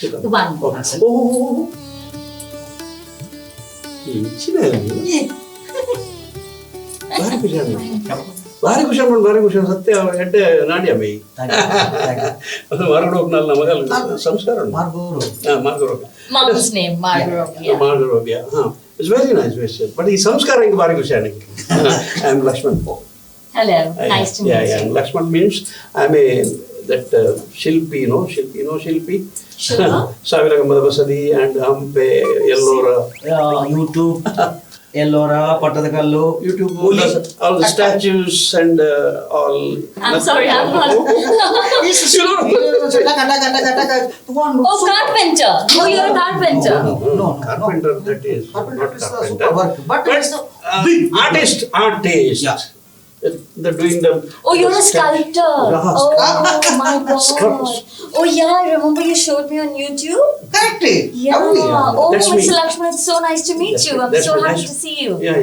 One more. Oh. ಭಾರಿ ಖುಷಿ ಸತ್ಯ ಎಡ್ಡೆ ನಾಡಿ ಅಮ್ಮಿ ಮಾರ್ಗರೋಗ್ನಲ್ಲ ನಮಗಲ್ಲ ಸಂಸ್ಕಾರ ಮಾರ್ಗರೋಗ Mom's name, Margaret. ಮಾರ್ಗರೋಗ್ಯ ಇಟ್ಸ್ ವೆರಿ ನೈಸ್ ಬಟ್ ಈ ಸಂಸ್ಕಾರ ಹಿಂಗೆ ಭಾರಿ ಖುಷಿ ನನಗೆ I am Laxman Hello, nice to meet you. Lakshman means I'm a that Shilpi, Shilpi. Sure. Saviragambada Basadi and Hampe, Yellora. YouTube, Yellora, Patadakallu. YouTube, all the statues and all. I'm sorry, I'm not. Oh, carpenter. Oh, you're a carpenter. No, carpenter, that is. Carpenter is not super work. But artist. Yeah. They're doing the. Oh, you're a sculptor. Oh my God. Oh yeah, I remember you showed me on YouTube. correct. Yeah. Oh, That's Mr. me. Lakshman, it's so nice to meet you. I'm That's so me. happy Nice. to see you. Yeah.